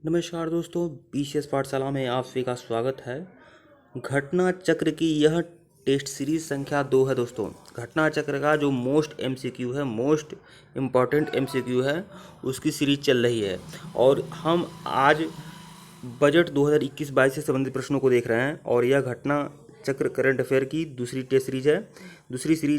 नमस्कार दोस्तों, बीसीएस पाठशाला में आप सभी का स्वागत है। घटना चक्र की यह टेस्ट सीरीज संख्या 2 है दोस्तों। घटना चक्र का जो मोस्ट एमसीक्यू है, मोस्ट इम्पॉर्टेंट एमसीक्यू है, उसकी सीरीज चल रही है। और हम आज बजट 2021-22 से संबंधित प्रश्नों को देख रहे हैं। और यह घटना चक्र करंट अफेयर की दूसरी टेस्ट सीरीज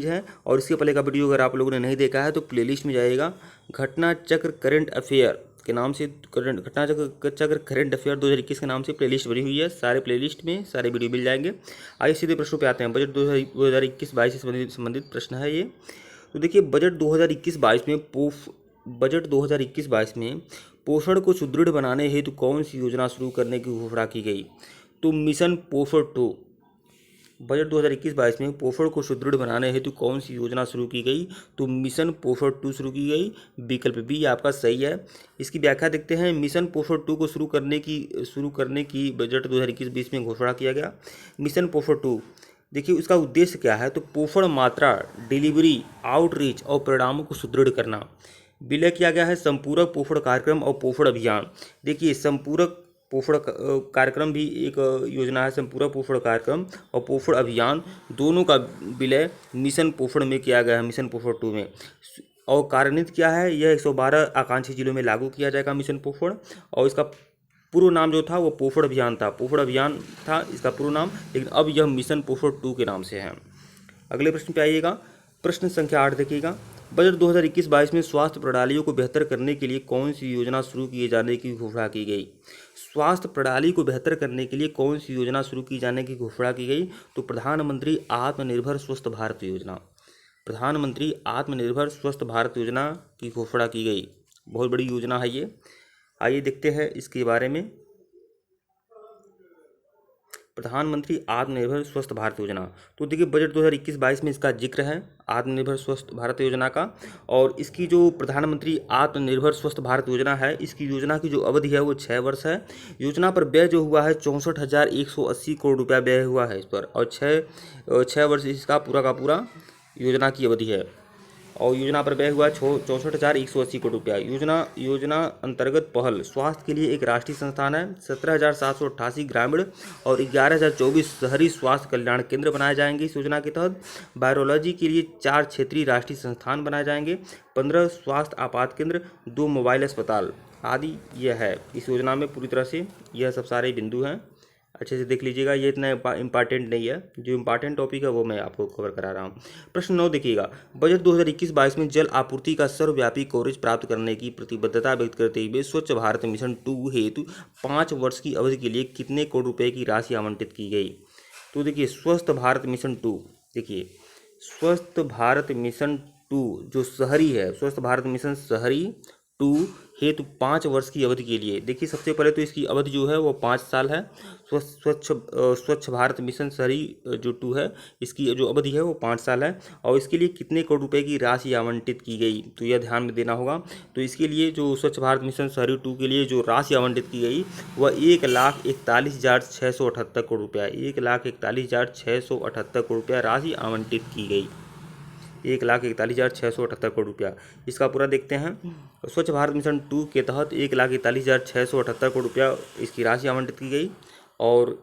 है। और इसके पहले का वीडियो अगर आप लोगों ने नहीं देखा है तो प्लेलिस्ट में जाइएगा। घटना चक्र करंट अफेयर के नाम से घटना चक्र करंट अफेयर 2021 के नाम से प्लेलिस्ट बनी हुई है। सारे प्लेलिस्ट में सारे वीडियो मिल जाएंगे। आइए सीधे प्रश्नों पे आते हैं। बजट 2021-22 से संबंधित प्रश्न है ये। तो देखिए, बजट 2021-22 में पोषण को सुदृढ़ बनाने हेतु कौन सी योजना शुरू करने की घोषणा की गई? तो मिशन पोषण 2। बजट 2021-22 में पोषण को सुदृढ़ बनाने हेतु कौन सी योजना शुरू की गई? तो मिशन पोषण 2 शुरू की गई। विकल्प बी आपका सही है। इसकी व्याख्या देखते हैं। मिशन पोषण 2 को शुरू करने की बजट 2021-22 में घोषणा किया गया। मिशन पोषण 2, देखिए उसका उद्देश्य क्या है। तो पोषण मात्रा, डिलीवरी, आउटरीच और परिणामों को सुदृढ़ करना। विलय किया गया है संपूरक पोषण कार्यक्रम और पोषण अभियान। देखिए, संपूरक पोषण कार्यक्रम भी एक योजना है। संपूरक पोषण कार्यक्रम और पोषण अभियान दोनों का विलय मिशन पोषण में किया गया है, मिशन पोषण 2 में। और कार्यान्वित क्या है, यह 112 आकांक्षी जिलों में लागू किया जाएगा मिशन पोषण। और इसका पूर्व नाम जो था वो पोषण अभियान था इसका पूर्व नाम, लेकिन अब यह मिशन पोषण 2 के नाम से है। अगले प्रश्न पे आइएगा। प्रश्न संख्या 8 देखिएगा। बजट 2021-22 में स्वास्थ्य प्रणालियों को बेहतर करने के लिए कौन सी योजना शुरू किए जाने की घोषणा की गई? स्वास्थ्य प्रणाली को बेहतर करने के लिए कौन सी योजना शुरू की जाने की घोषणा की गई? तो प्रधानमंत्री आत्मनिर्भर स्वस्थ भारत योजना। प्रधानमंत्री आत्मनिर्भर स्वस्थ भारत योजना की घोषणा की गई। बहुत बड़ी योजना है ये। आइए देखते हैं इसके बारे में। प्रधानमंत्री आत्मनिर्भर स्वस्थ भारत योजना। तो देखिए, बजट 2021-22 में इसका जिक्र है, आत्मनिर्भर स्वस्थ भारत योजना का। और इसकी जो प्रधानमंत्री आत्मनिर्भर स्वस्थ भारत योजना है, इसकी योजना की जो अवधि है वो 6 वर्ष है। योजना पर व्यय जो हुआ है 64,180 करोड़ रुपया व्यय हुआ है इस पर। और छः वर्ष इसका पूरा का पूरा योजना की अवधि है। और योजना पर व्यय हुआ 64,180 करोड़ रुपया। योजना अंतर्गत पहल स्वास्थ्य के लिए एक राष्ट्रीय संस्थान है। 17,788 ग्रामीण और 11,024 शहरी स्वास्थ्य कल्याण केंद्र बनाए जाएंगे इस योजना के तहत। वायरोलॉजी के लिए 4 क्षेत्रीय राष्ट्रीय संस्थान बनाए जाएंगे। 15 स्वास्थ्य आपात केंद्र, 2 मोबाइल अस्पताल आदि यह है इस योजना में। पूरी तरह से यह सब सारे बिंदु हैं, अच्छे से देख लीजिएगा। ये इतना इंपॉर्टेंट नहीं है, जो इंपॉर्टेंट टॉपिक है वो मैं आपको कवर करा रहा हूँ। प्रश्न 9 देखिएगा। बजट 2021-22 में जल आपूर्ति का सर्वव्यापी कवरेज प्राप्त करने की प्रतिबद्धता व्यक्त करते हुए स्वच्छ भारत मिशन 2 हेतु 5 वर्ष की अवधि के लिए कितने करोड़ रुपए की राशि आवंटित की गई? तो देखिए, स्वस्थ भारत मिशन 2, देखिए स्वस्थ भारत मिशन 2 जो शहरी है, स्वस्थ भारत मिशन शहरी 2 हेतु 5 वर्ष की अवधि के लिए। देखिए, सबसे पहले तो इसकी अवधि जो है वो 5 साल है। स्वच्छ भारत मिशन शहरी जो 2 है, इसकी जो अवधि है वो 5 साल है। और इसके लिए कितने करोड़ रुपए की राशि आवंटित की गई, तो यह ध्यान में देना होगा। तो इसके लिए जो स्वच्छ भारत मिशन शहरी 2 के लिए जो राशि आवंटित की गई वह 1,41,678 करोड़ रुपया, 1,41,678 करोड़ रुपया राशि आवंटित की गई। 1,41,678 करोड़ रुपया। इसका पूरा देखते हैं। स्वच्छ भारत मिशन 2 के तहत 1,41,678 करोड़ रुपया इसकी राशि आवंटित की गई। और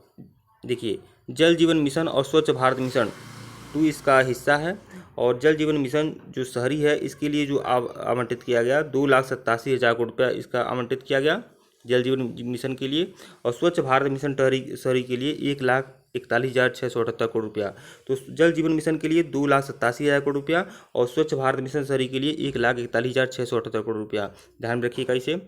देखिए, जल जीवन मिशन और स्वच्छ भारत मिशन 2 इसका हिस्सा है। और जल जीवन मिशन जो शहरी है, इसके लिए जो आवंटित किया गया 2,87,000 करोड़ रुपया इसका आवंटित किया गया जल जीवन मिशन के लिए। और स्वच्छ भारत मिशन शहरी के लिए 1,41,678 करोड़ रुपया। तो जल जीवन मिशन के लिए 2,87,000 करोड़ रुपया और स्वच्छ भारत मिशन शहरी के लिए 1,41,678 करोड़ रुपया। ध्यान में रखिएगा इसे।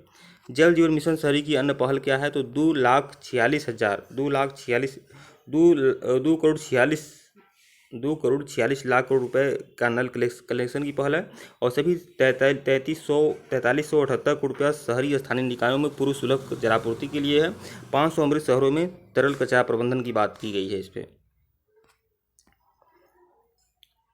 जल जीवन मिशन शहरी की अन्य पहल क्या है? तो 2,46,00,000 करोड़ रुपए का नल कलेक्शन की पहल है। और सभी 43,78 करोड़ रुपया शहरी स्थानीय निकायों में पूर्व सुलभ जलापूर्ति के लिए है। 500 अमृत शहरों में तरल कचरा प्रबंधन की बात की गई है इस पर।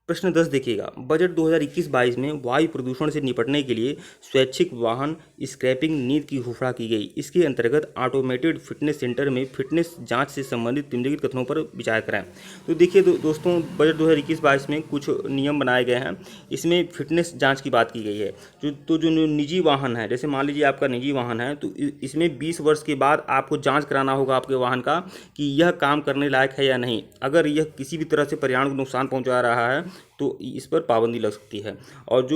प्रश्न 10 देखिएगा, बजट 2021-22 में वायु प्रदूषण से निपटने के लिए स्वैच्छिक वाहन स्क्रैपिंग नीति की घोषणा की गई। इसके अंतर्गत ऑटोमेटेड फिटनेस सेंटर में फिटनेस जांच से संबंधित निम्नलिखित कथनों पर विचार करें। तो देखिए दोस्तों, बजट 2021-22 में कुछ नियम बनाए गए हैं। इसमें फिटनेस जाँच की बात की गई है। जो निजी वाहन है, जैसे मान लीजिए आपका निजी वाहन है, तो इसमें 20 वर्ष के बाद आपको जाँच कराना होगा आपके वाहन का कि यह काम करने लायक है या नहीं। अगर यह किसी भी तरह से पर्यावरण को नुकसान पहुँचा रहा है तो इस पर पाबंदी लग सकती है। और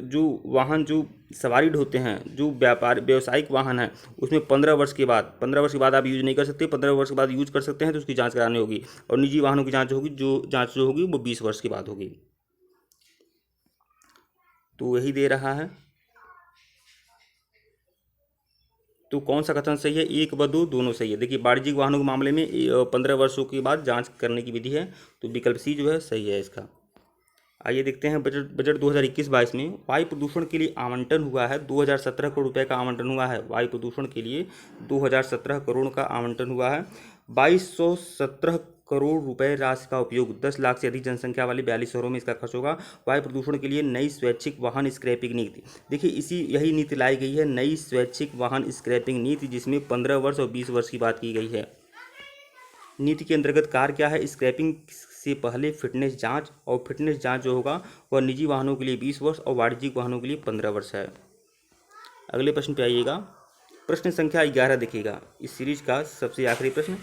जो वाहन जो सवारी ढोते हैं, जो व्यावसायिक वाहन है, उसमें 15 वर्ष के बाद आप यूज नहीं कर सकते। 15 वर्ष के बाद यूज कर सकते हैं तो उसकी जांच करानी होगी। और निजी वाहनों की जांच होगी वो 20 वर्ष के बाद होगी। तो यही दे रहा है। तो कौन सा कथन सही है? 1 व 2 दोनों सही है। देखिए, वाणिज्यिक वाहनों के मामले में 15 वर्षों के बाद जांच करने की विधि है, तो विकल्प सी जो है सही है इसका। आइए देखते हैं बजट 2021-22 में वायु प्रदूषण के लिए आवंटन हुआ है 2017 करोड़ रुपए का आवंटन हुआ है। वायु प्रदूषण के लिए 2017 करोड़ का आवंटन हुआ है। 2217 करोड़ रुपए राशि का उपयोग 10 लाख से अधिक जनसंख्या वाले 42 शहरों में इसका खर्च होगा। वायु प्रदूषण के लिए नई स्वैच्छिक वाहन स्क्रैपिंग नीति। देखिए, यही नीति लाई गई है, नई स्वैच्छिक वाहन स्क्रैपिंग नीति, जिसमें 15 वर्ष और 20 वर्ष की बात की गई है। नीति के अंतर्गत कार्य क्या है? स्क्रैपिंग से पहले फिटनेस जांच, और फिटनेस जांच जो होगा वह निजी वाहनों के लिए 20 वर्ष और वाणिज्यिक वाहनों के लिए 15 वर्ष है। अगले प्रश्न पे आइएगा। प्रश्न संख्या 11 देखिएगा, इस सीरीज का सबसे आखिरी प्रश्न।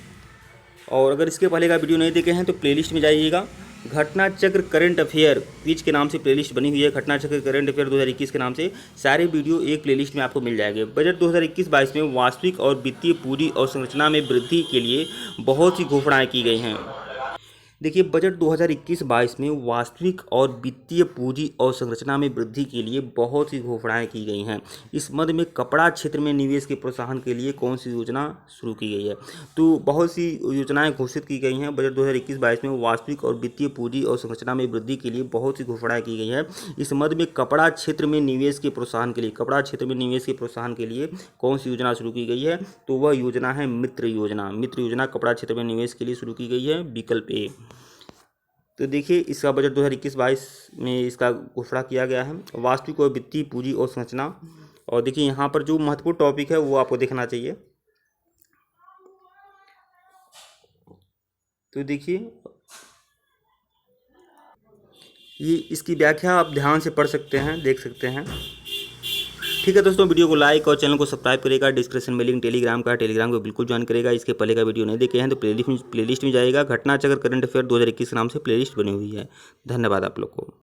और अगर इसके पहले का वीडियो नहीं देखे हैं तो प्लेलिस्ट में जाइएगा। घटना चक्र करंट अफेयर क्विज के नाम से प्लेलिस्ट बनी हुई है। घटना चक्र करंट अफेयर 2021 के नाम से सारे वीडियो एक प्लेलिस्ट में आपको मिल जाएंगे। बजट 2021-22 में वास्तविक और वित्तीय पूंजी और संरचना में वृद्धि के लिए बहुत सी घोषणाएं की गई हैं। देखिए, बजट 2021-22 में वास्तविक और वित्तीय पूंजी और संरचना में वृद्धि के लिए बहुत सी घोषणाएं की गई हैं। इस मद में कपड़ा क्षेत्र में निवेश के प्रोत्साहन के लिए कौन सी योजना शुरू की गई है? तो बहुत सी योजनाएं घोषित की गई हैं। बजट 2021-22 में वास्तविक और वित्तीय पूंजी और संरचना में वृद्धि के लिए बहुत सी घोषणाएं की गई है। इस मद में कपड़ा क्षेत्र में निवेश के प्रोत्साहन के लिए कौन सी योजना शुरू की गई है? तो वह योजना है मित्र योजना। मित्र योजना कपड़ा क्षेत्र में निवेश के लिए शुरू की गई है, विकल्प ए। तो देखिए, इसका बजट 2021-22 में इसका घोषणा किया गया है, वास्तविक और वित्तीय पूंजी और संरचना। और देखिए, यहाँ पर जो महत्वपूर्ण टॉपिक है वो आपको देखना चाहिए। तो देखिए, ये इसकी व्याख्या आप ध्यान से पढ़ सकते हैं, देख सकते हैं। ठीक है दोस्तों, वीडियो को लाइक और चैनल को सब्सक्राइब करेगा। डिस्क्रिप्शन में लिंक टेलीग्राम को बिल्कुल ज्वाइन करेगा। इसके पहले का वीडियो नहीं देखे हैं तो प्लेलिस्ट में जाएगा। घटना चक्र करंट अफेयर 2021 के नाम से प्लेलिस्ट बनी हुई है। धन्यवाद आप लोग को।